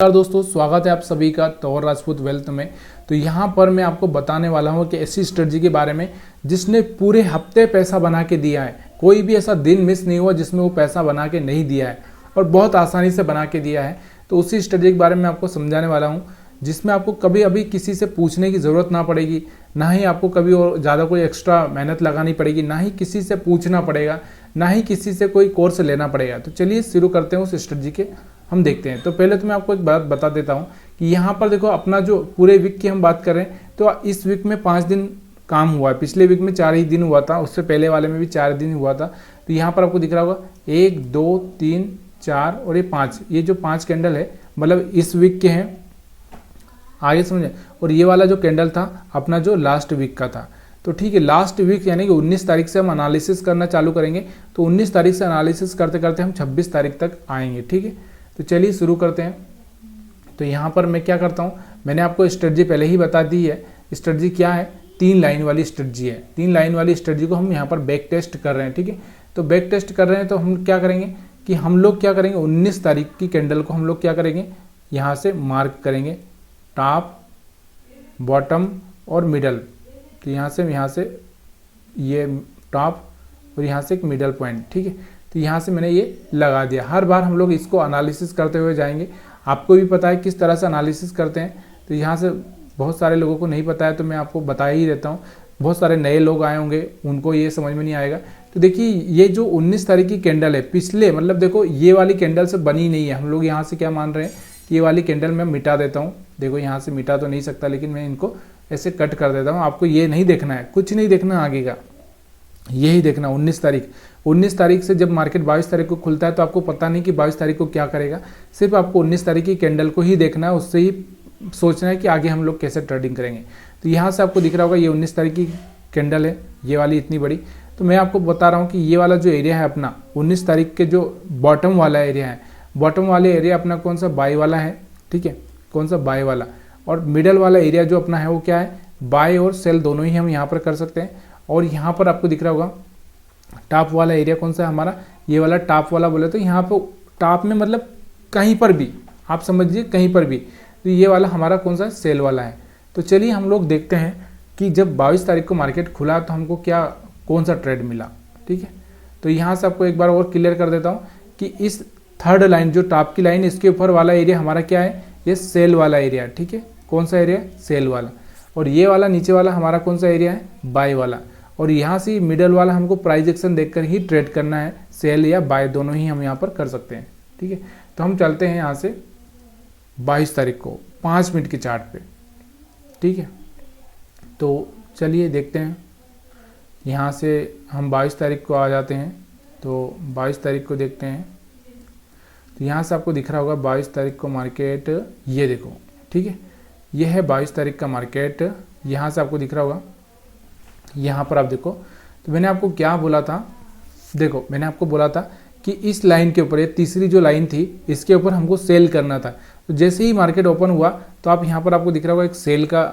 नमस्कार दोस्तों, स्वागत है आप सभी का तौर राजपूत वेल्थ में। तो यहाँ पर मैं आपको बताने वाला हूँ कि ऐसी स्ट्रेटजी के बारे में जिसने पूरे हफ्ते पैसा बना के दिया है। कोई भी ऐसा दिन मिस नहीं हुआ जिसमें वो पैसा बना के नहीं दिया है और बहुत आसानी से बना के दिया है। तो उसी स्ट्रेटजी के बारे में आपको समझाने वाला हूँ जिसमें आपको कभी अभी किसी से पूछने की ज़रूरत ना पड़ेगी, ना ही आपको कभी और ज़्यादा कोई एक्स्ट्रा मेहनत लगानी पड़ेगी, ना ही किसी से पूछना पड़ेगा, ना ही किसी से कोई कोर्स लेना पड़ेगा। तो चलिए शुरू करते हैं उस स्ट्रेटजी के, हम देखते हैं। तो पहले तो मैं आपको एक बात बता देता हूँ कि यहाँ पर देखो अपना जो पूरे वीक की हम बात कर रहे हैं तो इस वीक में 5 दिन काम हुआ है। पिछले वीक में 4 ही दिन हुआ था, उससे पहले वाले में भी 4 दिन हुआ था। तो यहाँ पर आपको दिख रहा होगा 1 2 3 4 और ये 5, ये जो 5 कैंडल है मतलब इस वीक के हैं, आगे समझे। और ये वाला जो कैंडल था अपना जो लास्ट वीक का था। तो ठीक है, लास्ट वीक यानी कि 19 तारीख से हम एनालिसिस करना चालू करेंगे। तो 19 तारीख से एनालिसिस करते करते हम 26 तारीख तक आएंगे। ठीक है, तो चलिए शुरू करते हैं। तो यहाँ पर मैं क्या करता हूँ, मैंने आपको स्ट्रेटजी पहले ही बता दी है। स्ट्रेटजी क्या है? 3 लाइन वाली स्ट्रेटजी है। 3 लाइन वाली स्ट्रेटजी को हम यहाँ पर बैक टेस्ट कर रहे हैं। ठीक है, तो बैक टेस्ट कर रहे हैं तो हम क्या करेंगे कि हम लोग क्या करेंगे, 19 तारीख की कैंडल को हम लोग क्या करेंगे, यहाँ से मार्क करेंगे टॉप, बॉटम और मिडल। तो यहाँ से ये टॉप और यहाँ से एक मिडल पॉइंट। ठीक है, तो यहाँ से मैंने ये लगा दिया। हर बार हम लोग इसको एनालिसिस करते हुए जाएंगे। आपको भी पता है किस तरह से एनालिसिस करते हैं। तो यहाँ से बहुत सारे लोगों को नहीं पता है तो मैं आपको बता ही देता हूँ। बहुत सारे नए लोग आए होंगे, उनको ये समझ में नहीं आएगा। तो देखिए ये जो 19 तारीख की कैंडल है, पिछले मतलब देखो ये वाली कैंडल से बनी नहीं है। हम लोग यहाँ से क्या मान रहे हैं कि ये वाली कैंडल मैं मिटा देता हूँ। देखो यहाँ से मिटा तो नहीं सकता, लेकिन मैं इनको ऐसे कट कर देता हूँ। आपको ये नहीं देखना है, कुछ नहीं देखना आगे का, यही देखना 19 तारीख। 19 तारीख से जब मार्केट 22 तारीख को खुलता है तो आपको पता नहीं कि 22 तारीख को क्या करेगा। सिर्फ आपको 19 तारीख की कैंडल को ही देखना है, उससे ही सोचना है कि आगे हम लोग कैसे ट्रेडिंग करेंगे। तो यहाँ से आपको दिख रहा होगा ये 19 तारीख की कैंडल है, ये वाली इतनी बड़ी। तो मैं आपको बता रहा हूँ कि ये वाला जो एरिया है अपना 19 तारीख के जो बॉटम वाला एरिया है, बॉटम वाले एरिया अपना कौन सा, बाय वाला है। ठीक है, कौन सा, बाय वाला। और मिडल वाला एरिया जो अपना है वो क्या है, बाय और सेल दोनों ही हम यहाँ पर कर सकते हैं। और यहाँ पर आपको दिख रहा होगा टॉप वाला एरिया कौन सा है हमारा, ये वाला टॉप वाला बोले तो यहाँ पर टॉप में मतलब कहीं पर भी आप समझिए, कहीं पर भी। तो ये वाला हमारा कौन सा, सेल वाला है। तो चलिए हम लोग देखते हैं कि जब 22 तारीख को मार्केट खुला तो हमको क्या, कौन सा ट्रेड मिला। ठीक है, तो यहाँ से आपको एक बार और क्लियर कर देता हूँ कि इस थर्ड लाइन जो टॉप की लाइन, इसके ऊपर वाला एरिया हमारा क्या है, ये सेल वाला एरिया। ठीक है, कौन सा एरिया, सेल वाला। और ये वाला नीचे वाला हमारा कौन सा एरिया है, बाय वाला। और यहाँ से मिडल वाला हमको प्राइस एक्शन देखकर ही ट्रेड करना है, सेल या बाय दोनों ही हम यहाँ पर कर सकते हैं। ठीक है, तो हम चलते हैं यहाँ से 22 तारीख को 5 मिनट के चार्ट पे। ठीक है, तो चलिए देखते हैं। यहाँ से हम 22 तारीख को आ जाते हैं। तो 22 तारीख को देखते हैं। तो यहाँ से आपको दिख रहा होगा 22 तारीख को मार्केट, ये देखो। ठीक है, ये है 22 तारीख का मार्केट। यहाँ से आपको दिख रहा होगा, यहाँ पर आप देखो। तो मैंने आपको क्या बोला था, देखो मैंने आपको बोला था कि इस लाइन के ऊपर, ये तीसरी जो लाइन थी इसके ऊपर हमको सेल करना था। तो जैसे ही मार्केट ओपन हुआ तो आप यहाँ पर आपको दिख रहा होगा एक सेल का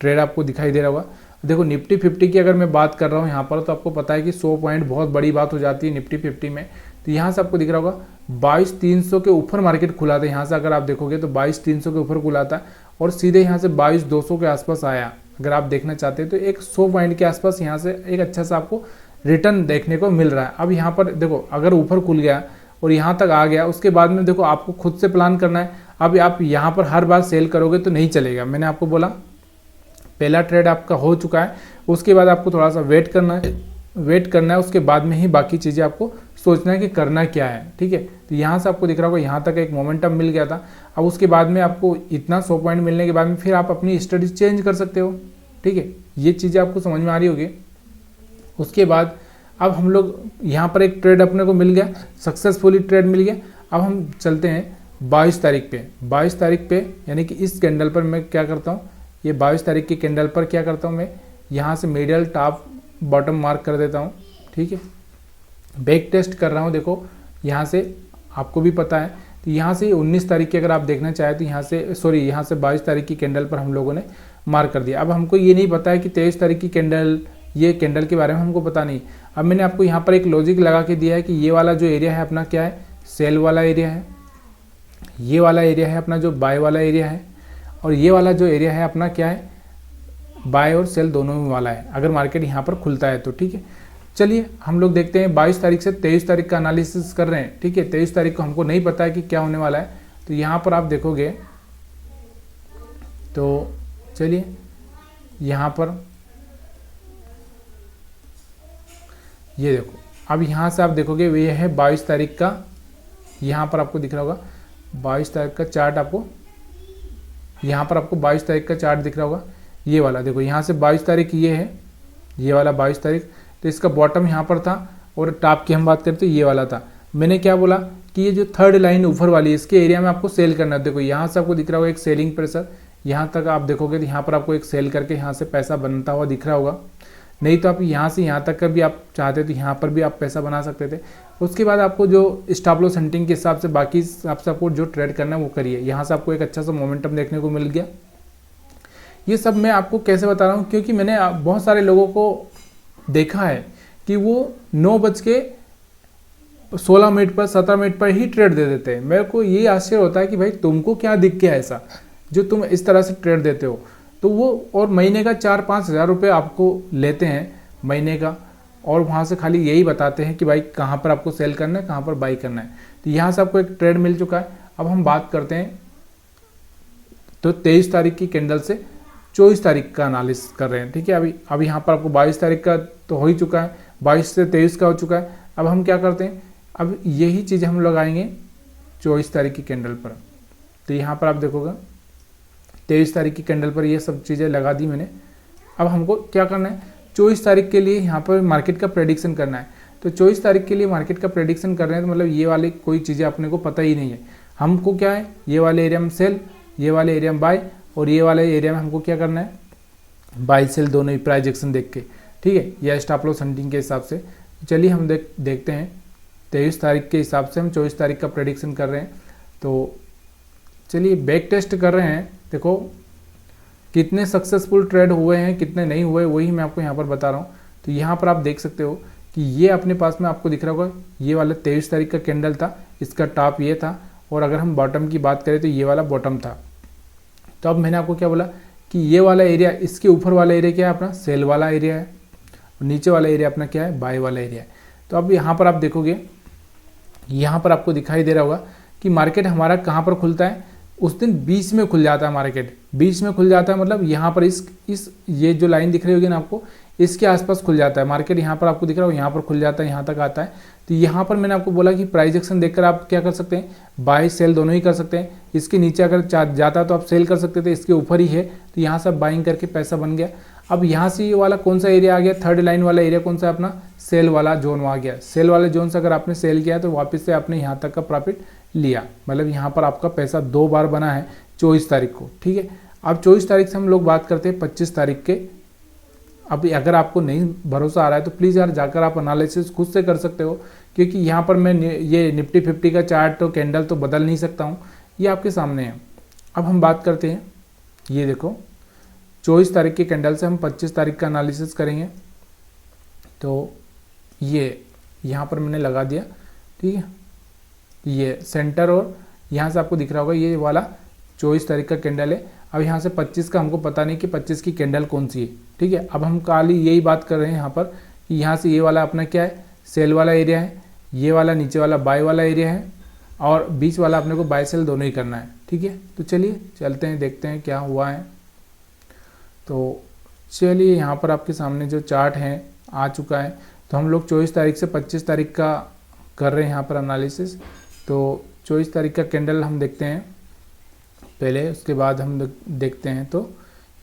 ट्रेड आपको दिखाई दे रहा होगा। देखो निफ्टी 50 की अगर मैं बात कर रहा हूँ यहाँ पर, तो आपको पता है कि 100 पॉइंट बहुत बड़ी बात हो जाती है निफ्टी 50 में। तो यहाँ से आपको दिख रहा होगा 22,300 के ऊपर मार्केट खुला था। यहाँ से अगर आप देखोगे तो 22,300 के ऊपर खुला था और सीधे यहाँ से 22,200 के आसपास आया। अगर आप देखना चाहते हैं तो एक 100 पॉइंट के आसपास यहाँ से एक अच्छा सा आपको रिटर्न देखने को मिल रहा है। अब यहाँ पर देखो अगर ऊपर खुल गया और यहाँ तक आ गया, उसके बाद में देखो आपको खुद से प्लान करना है। अब आप यहाँ पर हर बार सेल करोगे तो नहीं चलेगा। मैंने आपको बोला पहला ट्रेड आपका हो चुका है, उसके बाद आपको थोड़ा सा वेट करना है, उसके बाद में ही बाकी चीज़ें आपको सोचना है कि करना क्या है। ठीक है, तो यहाँ से आपको दिख रहा होगा यहाँ तक एक मोमेंटम मिल गया था। अब उसके बाद में आपको इतना 100 पॉइंट मिलने के बाद में फिर आप अपनी स्टडी चेंज कर सकते हो। ठीक है, ये चीज़ें आपको समझ में आ रही होगी। उसके बाद अब हम लोग यहाँ पर एक ट्रेड अपने को मिल गया, सक्सेसफुली ट्रेड मिल गया। अब हम चलते हैं 22 तारीख पे। 22 तारीख पे यानी कि इस कैंडल पर मैं क्या करता हूँ, ये 22 तारीख की कैंडल पर क्या करता हूँ, मैं यहाँ से मिडल, टॉप, बॉटम मार्क कर देता हूँ। ठीक है, बैक टेस्ट कर रहा हूँ। देखो यहाँ से आपको भी पता है। तो यहाँ से 19 तारीख की अगर आप देखना चाहें तो यहाँ से 22 तारीख की कैंडल पर हम लोगों ने मार्क कर दिया। अब हमको ये नहीं पता है कि 23 तारीख की कैंडल, ये कैंडल के बारे में हमको पता नहीं। अब मैंने आपको यहाँ पर एक लॉजिक लगा के दिया है कि ये वाला जो एरिया है अपना क्या है, सेल वाला एरिया है। ये वाला एरिया है अपना जो बाय वाला एरिया है, और ये वाला जो एरिया है अपना क्या है, बाय और सेल दोनों में वाला है, अगर मार्केट यहाँ पर खुलता है तो। ठीक है, चलिए हम लोग देखते हैं 22 तारीख से 23 तारीख का एनालिसिस कर रहे हैं। ठीक है, 23 तारीख को हमको नहीं पता है कि क्या होने वाला है, तो यहाँ पर आप देखोगे तो चलिए यहाँ पर ये देखो, अब यहाँ से आप देखोगे ये है 22 तारीख का, यहाँ पर आपको दिख रहा होगा 22 तारीख का चार्ट, आपको यहाँ पर आपको 22 तारीख का चार्ट दिख रहा होगा, ये वाला देखो, यहाँ से 22 तारीख ये है, ये वाला 22 तारीख, तो इसका बॉटम यहाँ पर था और टॉप की हम बात करते तो ये वाला था। मैंने क्या बोला कि ये जो थर्ड लाइन ऊपर वाली है इसके एरिया में आपको सेल करना है। देखो यहाँ से आपको दिख रहा होगा एक सेलिंग प्रेशर, यहाँ तक आप देखोगे तो यहाँ पर आपको एक सेल करके यहाँ से पैसा बनता हुआ दिख रहा होगा। नहीं तो आप यहाँ से यहाँ तक का भी आप चाहते तो यहाँ पर भी आप पैसा बना सकते थे। उसके बाद आपको जो स्टॉप लॉस हंटिंग के हिसाब से बाकी हिसाब से आपको जो ट्रेड करना है वो करिए। यहाँ से आपको एक अच्छा सा मोमेंटम देखने को मिल गया। ये सब मैं आपको कैसे बता रहा हूँ, क्योंकि मैंने बहुत सारे लोगों को देखा है कि वो 9:16 पर 17 मिनट पर ही ट्रेड दे देते हैं। मेरे को ये आश्चर्य होता है कि भाई तुमको क्या दिख गया ऐसा जो तुम इस तरह से ट्रेड देते हो। तो वो और महीने का 4-5 हज़ार रुपये आपको लेते हैं महीने का, और वहाँ से खाली यही बताते हैं कि भाई कहाँ पर आपको सेल करना है, कहाँ पर बाई करना है। तो यहाँ से आपको एक ट्रेड मिल चुका है। अब हम बात करते हैं तो 23 तारीख की कैंडल से 24 तारीख का एनालिसिस कर रहे हैं। ठीक है, अभी यहाँ पर आपको 22 तारीख का तो हो ही चुका है, 22 से 23 का हो चुका है। अब हम क्या करते हैं, अब यही चीज़ हम लगाएंगे 24 तारीख की कैंडल पर। तो यहाँ पर आप देखोगे 23 तारीख की कैंडल पर ये सब चीज़ें लगा दी मैंने। अब हमको क्या करना है, 24 तारीख के लिए यहाँ पर मार्केट का प्रेडिक्शन करना है। तो 24 तारीख के लिए मार्केट का प्रेडिक्शन कर रहे हैं तो मतलब ये वाली कोई चीज़ें अपने को पता ही नहीं है। हमको क्या है, ये वाले एरिया में सेल, ये वाले एरिया में बाय, और ये वाले एरिया में हमको क्या करना है, बाय सेल दोनों ही प्राइस एक्शन देख के। ठीक है, या स्टॉप लॉस हंटिंग के हिसाब से। चलिए हम देखते हैं 23 तारीख के हिसाब से हम 24 तारीख का प्रेडिक्शन कर रहे हैं। तो चलिए बैक टेस्ट कर रहे हैं, देखो कितने सक्सेसफुल ट्रेड हुए हैं कितने नहीं हुए वही मैं आपको यहाँ पर बता रहा हूँ। तो यहाँ पर आप देख सकते हो कि ये अपने पास में आपको दिख रहा होगा, ये वाला 23 तारीख का कैंडल था, इसका टॉप ये था, और अगर हम बॉटम की बात करें तो ये वाला बॉटम था। तो अब मैंने आपको क्या बोला कि ये वाला एरिया, इसके ऊपर वाला एरिया क्या है अपना सेल वाला एरिया है, और नीचे वाला एरिया अपना क्या है, बाय वाला एरिया है। तो अब यहाँ पर आप देखोगे, यहाँ पर आपको दिखाई दे रहा होगा कि मार्केट हमारा कहाँ पर खुलता है, उस दिन बीच में खुल जाता है मार्केट, बीच में खुल जाता है मतलब यहाँ पर इस ये जो लाइन दिख रही होगी ना आपको, इसके आसपास खुल जाता है मार्केट। यहाँ पर आपको दिख रहा हो, यहाँ पर खुल जाता है, यहाँ तक आता है। तो यहाँ पर मैंने आपको बोला कि प्राइस एक्शन देखकर आप क्या कर सकते हैं, बाय सेल दोनों ही कर सकते हैं। इसके नीचे अगर जाता तो आप सेल कर सकते थे, इसके ऊपर ही है तो यहाँ से बाइंग करके पैसा बन गया। अब यहाँ से ये वाला कौन सा एरिया आ गया, थर्ड लाइन वाला एरिया कौन सा अपना, सेल वाला जोन आ गया। सेल वाले जोन से अगर आपने सेल किया तो वापस से आपने यहाँ तक का प्रॉफिट लिया, मतलब यहाँ पर आपका पैसा 2 बार बना है 24 तारीख को। ठीक है, अब 24 तारीख से हम लोग बात करते हैं 25 तारीख के। अब अगर आपको नहीं भरोसा आ रहा है तो प्लीज़ यार जाकर आप एनालिसिस खुद से कर सकते हो, क्योंकि यहाँ पर मैं ये निफ्टी 50 का चार्ट तो कैंडल तो बदल नहीं सकता हूँ, ये आपके सामने है। अब हम बात करते हैं, ये देखो 24 तारीख की कैंडल से हम 25 तारीख का एनालिसिस करेंगे। तो ये यहाँ पर मैंने लगा दिया, ठीक है, ये सेंटर, और यहाँ से आपको दिख रहा होगा ये वाला 24 तारीख का कैंडल है। अब यहाँ से 25 का हमको पता नहीं कि 25 की कैंडल कौन सी है। ठीक है, अब हम खाली यही बात कर रहे हैं यहाँ पर कि यहाँ से ये वाला अपना क्या है, सेल वाला एरिया है, ये वाला नीचे वाला बाय वाला एरिया है, और बीच वाला अपने को बाय सेल दोनों ही करना है। ठीक है, तो चलिए चलते हैं, देखते हैं क्या हुआ है। तो चलिए यहाँ पर आपके सामने जो चार्ट है आ चुका है। तो हम लोग 24 तारीख से 25 तारीख का कर रहे हैं यहाँ पर एनालिसिस। तो 24 तारीख का कैंडल हम देखते हैं पहले, उसके बाद हम देखते हैं। तो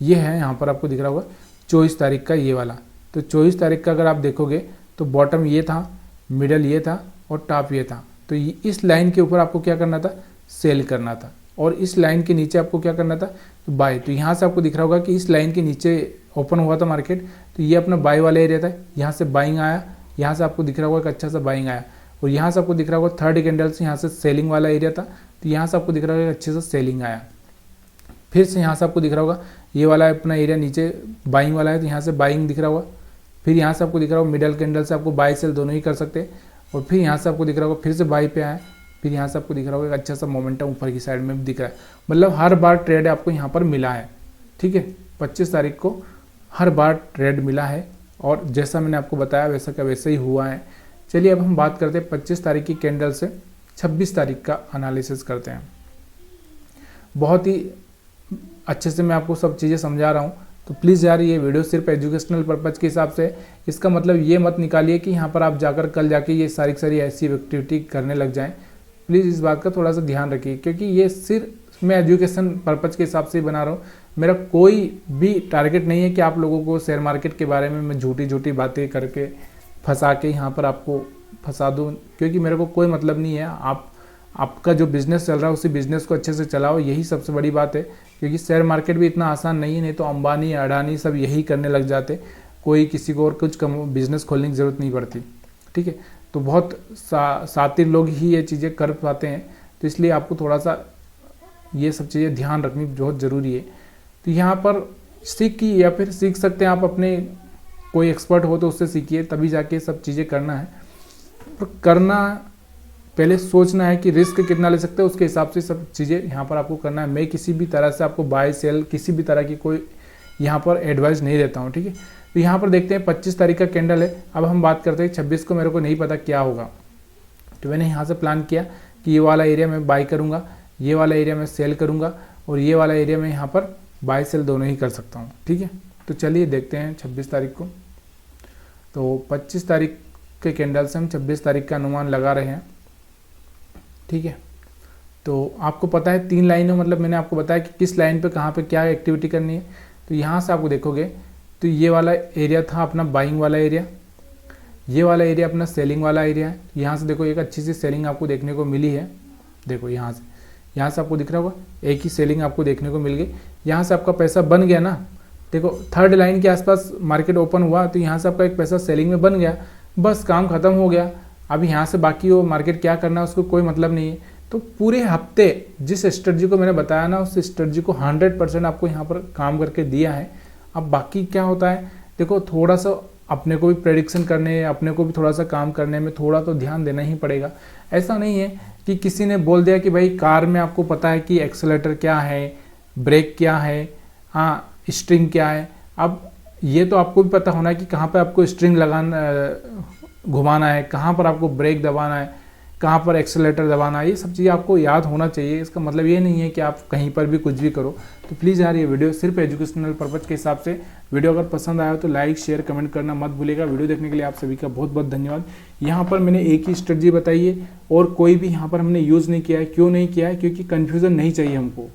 ये है यहाँ पर आपको दिख रहा होगा 24 तारीख का ये वाला। तो 24 तारीख का अगर आप देखोगे तो बॉटम ये था, मिडल ये था, और टॉप ये था। तो इस लाइन के ऊपर आपको क्या करना था, सेल करना था, और इस लाइन के नीचे आपको क्या करना था, तो बाय। तो यहाँ से आपको दिख रहा होगा कि इस लाइन के नीचे ओपन हुआ था मार्केट, तो ये अपना बाय वाला एरिया था, यहाँ से बाइंग आया, यहाँ से आपको दिख रहा होगा एक अच्छा सा बाइंग आया, और यहाँ से आपको दिख रहा होगा थर्ड कैंडल से यहाँ से सेलिंग वाला एरिया था, तो यहाँ से आपको दिख रहा होगा अच्छे से सेलिंग आया। फिर से यहाँ से आपको दिख रहा होगा ये वाला अपना एरिया नीचे बाइंग वाला है, तो यहाँ से बाइंग दिख रहा होगा। फिर यहाँ से आपको दिख रहा होगा मिडल कैंडल से आपको बाय सेल दोनों ही कर सकते हैं, और फिर यहाँ से आपको दिख रहा होगा फिर से बाई पे आया, फिर यहाँ से आपको दिख रहा होगा एक अच्छा सा मोमेंटम ऊपर की साइड में भी दिख रहा है, मतलब हर बार ट्रेड आपको यहाँ पर मिला है। ठीक है, 25 तारीख को हर बार ट्रेड मिला है और जैसा मैंने आपको बताया वैसा का वैसा ही हुआ है। चलिए अब हम बात करते हैं 25 तारीख की कैंडल से 26 तारीख का एनालिसिस करते हैं। बहुत ही अच्छे से मैं आपको सब चीज़ें समझा रहा हूँ, तो प्लीज़ यार ये वीडियो सिर्फ एजुकेशनल पर्पज़ के हिसाब से, इसका मतलब ये मत निकालिए कि यहाँ पर आप जाकर कल जाके ये सारी ऐसी एक्टिविटी करने लग जाएं। प्लीज़ इस बात का थोड़ा सा ध्यान रखिए, क्योंकि ये सिर्फ मैं एजुकेशन पर्पज़ के हिसाब से ही बना रहा हूँ। मेरा कोई भी टारगेट नहीं है कि आप लोगों को शेयर मार्केट के बारे में मैं झूठी बातें करके फंसा के यहाँ पर आपको फंसा दूँ, क्योंकि मेरे को कोई मतलब नहीं है। आपका जो बिज़नेस चल रहा है उसी बिज़नेस को अच्छे से चलाओ, यही सबसे बड़ी बात है। क्योंकि शेयर मार्केट भी इतना आसान नहीं है, नहीं तो अंबानी अडानी सब यही करने लग जाते, कोई किसी को और कुछ कम बिज़नेस खोलने की ज़रूरत नहीं पड़ती। ठीक है, तो बहुत शातिर लोग ही ये चीज़ें कर पाते हैं, तो इसलिए आपको थोड़ा सा ये सब चीज़ें ध्यान रखनी बहुत ज़रूरी है। तो यहाँ पर सीखिए, या फिर सीख सकते हैं आप अपने कोई एक्सपर्ट हो तो उससे सीखिए, तभी जाके सब चीज़ें करना है। और करना पहले सोचना है कि रिस्क कितना ले सकते हैं, उसके हिसाब से सब चीज़ें यहाँ पर आपको करना है। मैं किसी भी तरह से आपको बाय सेल किसी भी तरह की कोई यहाँ पर एडवाइस नहीं देता हूँ। ठीक है, तो यहाँ पर देखते हैं 25 तारीख का कैंडल है। अब हम बात करते हैं 26 को, मेरे को नहीं पता क्या होगा, तो मैंने यहाँ से प्लान किया कि ये वाला एरिया मैं बाय करूँगा, ये वाला एरिया मैं सेल करूँगा, और ये वाला एरिया मैं यहाँ पर बाय सेल दोनों ही कर सकता हूँ। ठीक है, तो चलिए देखते हैं 26 तारीख को। तो 25 तारीख के कैंडल से हम 26 तारीख का अनुमान लगा रहे हैं। ठीक है, तो आपको पता है 3 लाइनें, मतलब मैंने आपको बताया कि किस लाइन पे कहाँ पे क्या एक्टिविटी करनी है। तो यहाँ से आपको देखोगे तो ये वाला एरिया था अपना बाइंग वाला एरिया, ये वाला एरिया अपना सेलिंग वाला एरिया है। यहाँ से देखो एक अच्छी सी सेलिंग आपको देखने को मिली है, देखो यहाँ से आपको दिख रहा होगा एक ही सेलिंग आपको देखने को मिल गई। यहाँ से आपका पैसा बन गया ना, देखो 3rd लाइन के आसपास मार्केट ओपन हुआ, तो यहाँ से आपका एक पैसा सेलिंग में बन गया, बस काम खत्म हो गया। अब यहाँ से बाकी वो मार्केट क्या करना है उसको कोई मतलब नहीं है। तो पूरे हफ्ते जिस स्ट्रेटजी को मैंने बताया ना, उस स्ट्रेटजी को 100% आपको यहाँ पर काम करके दिया है। अब बाकी क्या होता है, देखो थोड़ा सा अपने को भी प्रेडिक्शन करने, अपने को भी थोड़ा सा काम करने में थोड़ा तो ध्यान देना ही पड़ेगा। ऐसा नहीं है कि किसी ने बोल दिया कि भाई कार में आपको पता है कि एक्सेलेरेटर क्या है, ब्रेक क्या है, हाँ स्ट्रिंग क्या है। अब ये तो आपको भी पता होना है कि कहाँ पर आपको स्ट्रिंग घुमाना है, कहाँ पर आपको ब्रेक दबाना है, कहाँ पर एक्सेलेरेटर दबाना है, ये सब चीज़ें आपको याद होना चाहिए। इसका मतलब ये नहीं है कि आप कहीं पर भी कुछ भी करो। तो प्लीज़ यार ये वीडियो सिर्फ एजुकेशनल पर्पज़ के हिसाब से। वीडियो अगर पसंद आया तो लाइक शेयर कमेंट करना मत भूलिएगा। वीडियो देखने के लिए आप सभी का बहुत बहुत धन्यवाद। यहाँ पर मैंने एक ही स्ट्रेटजी बताई है और कोई भी यहाँ पर हमने यूज़ नहीं किया है। क्यों नहीं किया है? क्योंकि कन्फ्यूज़न नहीं चाहिए हमको।